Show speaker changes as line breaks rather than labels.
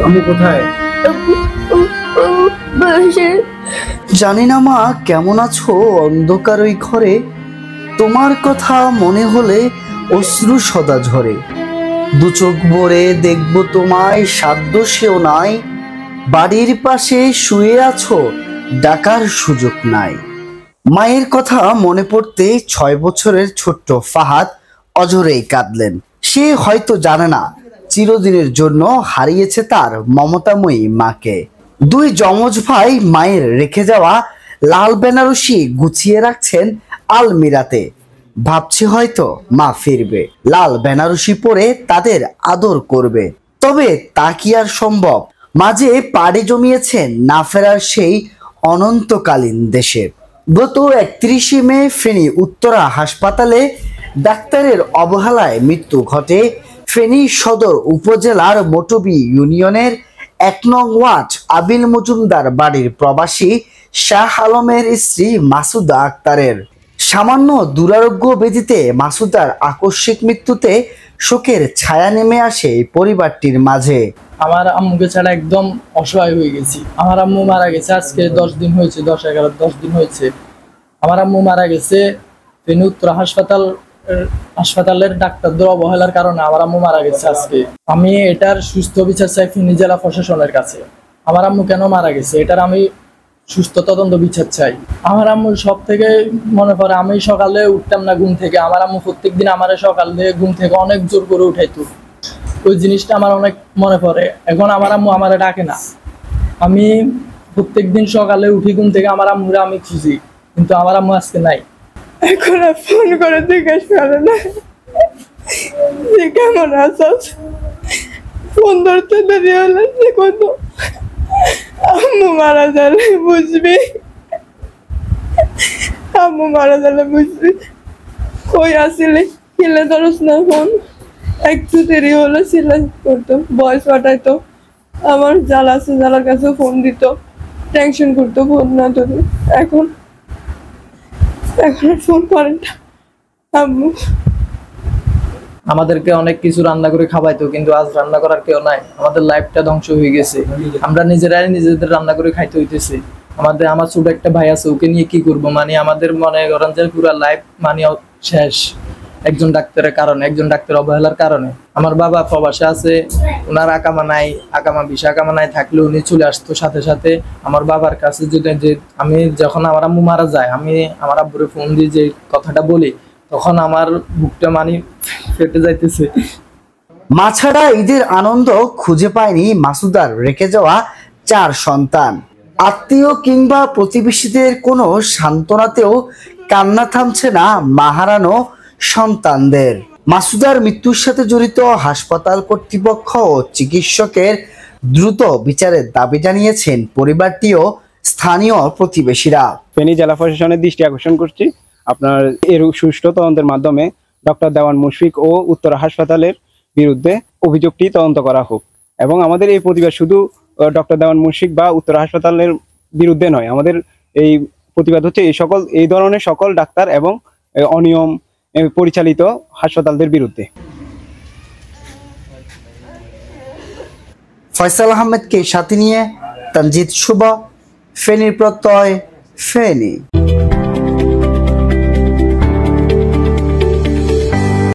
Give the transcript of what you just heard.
আম্মু কোথায়?
জানি না মা কেমন আছো অন্ধকার ওই ঘরে, তোমার কথা মনে হলে অশ্রু সদা ঝরে। দু চোখ ভরে দেখবো তোমায়, সাধ্য সেও নাই, বাড়ির পাশে শুয়ে আছো, ডাকার সুযোগ নাই। মায়ের কথা মনে পড়তে 6 বছরের ছোট্ট ফাহাদ অঝরেই কাঁদলেন। সে হয়তো জানে না চিরদিনের জন্য হারিয়েছে তার মমতাময়ী মাকে। দুই যমজ ভাই মায়ের রেখে যাওয়া লাল বেনারসি গুছিয়ে রাখছেন আলমিরাতে। ভাবছে হয়তো মা ফিরবে, লাল বেনারসি পরে তাদের আদর করবে। তবে তা কি আর সম্ভব? মাঝে পাড়ি জমিয়েছেন না ফেরার সেই অনন্তকালীন দেশে। গত 31 মে ফেনী উত্তরা হাসপাতালে ডাক্তারের অবহেলায় মৃত্যু ঘটে ফেনী সদর উপজেলার মটবি ইউনিয়নের 1 নং ওয়ার্ড আবিল মজুমদার বাড়ির প্রবাসী শাহ আলমের স্ত্রী মাসুদা আক্তারের। সামান্য দুরারোগ্য ব্যাধিতে মাসুদার আকস্মিক মৃত্যুতে শোকের ছায়া নেমে আসে পরিবারটির মাঝে।
আমার আম্মুকে ছাড়া একদম অসহায় হয়ে গেছি। আমার আম্মু মারা গেছে আজকে 10 দিন হয়েছে, 10 দিন হয়েছে। আমার আম্মু মারা গেছে ফেনী উত্তরা হাসপাতালের ডাক্তারদের অবহেলার কারণে আমার আম্মু মারা গেছে আজকে। আমি এটার সুস্থ বিচার চাই ফেনী জেলা প্রশাসনের কাছে। আমার আম্মু কেন মারা গেছে এটার আমি সুস্থ তদন্ত বিচার চাই। আমার আম্মু সব থেকে মনে পড়ে, আমি সকালে উঠতাম না ঘুম থেকে, আমার আম্মু প্রত্যেকদিন আমার সকালে ঘুম থেকে অনেক জোর করে উঠাইতো। ওই জিনিসটা আমার অনেক মনে পড়ে। এখন আমার আম্মু আমারে ডাকে না। আমি প্রত্যেকদিন সকালে উঠি ঘুম থেকে, আমার আম্মুরা আমি খুঁজি, কিন্তু আমার আম্মু আজকে নাই।
এখন আর ফোন করে জিজ্ঞেস করে না যে কেমন আছস, ফোন ধরতে দেরি হলে যে কত আম্মু মারা গেলে বুঝবি, আম্মু মারা গেলে বুঝবি। কই আসলে খেলে ধরস না ফোন, একটু দেরি হলে সিলাই করতো, বয়স পাঠাইতো, আমার জাল আছে জালার কাছে ফোন দিত, টেনশন করতো ফোন না ধরে। এখন আর ফোন করেন না আম্মু।
আমাদেরকে অনেক কিছু রান্না করে খাওয়াইতো, কিন্তু আজ রান্না করার কেউ নাই। আমাদের লাইফটা ধ্বংস হয়ে গেছে। আমরা নিজেরাই নিজেদের রান্না করে খাইতে হইতেছে। আমার ছোট একটা ভাই আছে, ওকে নিয়ে কি করবো? মানে আমাদের মনে করেন যে পুরো লাইফ মানে শেষ একজন ডাক্তারের কারণে, একজন ডাক্তার অবহেলার কারণে। আমার বাবা প্রবাসে আছে, ওনার আকামা নাই, ভিসা আকামা নাই, থাকলে উনি চলে আসতো সাথে সাথে আমার বাবার কাছে। যে আমি যখন আমার আম্মু মারা যায়, আমি আমার আব্বুরে ফোন দিয়ে যে কথাটা বলি, তখন আমার বুকটা মানে ফেটে যাইতেছে।
মা ছাড়া ঈদের আনন্দ খুঁজে পায়নি মাসুদার রেখে যাওয়া 4 সন্তান। আত্মীয় কিংবা প্রতিবেশীদের কোনো সান্ত্বনাতেও কান্না থামছে না মা হারানো সন্তানদের। মাসুদার মৃত্যুর সাথে জড়িত হাসপাতাল কর্তৃপক্ষ ও চিকিৎসকের দ্রুত বিচারের দাবি জানিয়েছেন পরিবারটি ও স্থানীয় প্রতিবেশীরা।
ফেনী জেলা প্রশাসনের দৃষ্টি আকর্ষণ করছি, আপনার এর সুষ্ঠু তদন্তের মাধ্যমে ডক্টর দেওয়ান মুশফিক ও উত্তরা হাসপাতালের বিরুদ্ধে অভিযোগটি তদন্ত করা হোক। এবং আমাদের এই প্রতিবাদ শুধু ডক্টর দেওয়ান মুশফিক বা উত্তরা হাসপাতালের বিরুদ্ধে নয়, আমাদের এই প্রতিবাদ হচ্ছে এই ধরনের সকল ডাক্তার এবং অনিয়ম পরিচালিত হাসপাতালদের বিরুদ্ধে।
ফয়সাল আহমেদকে সাথে নিয়ে তানজিদ শুভ, ফেনীর প্রত্যয়, ফেনী।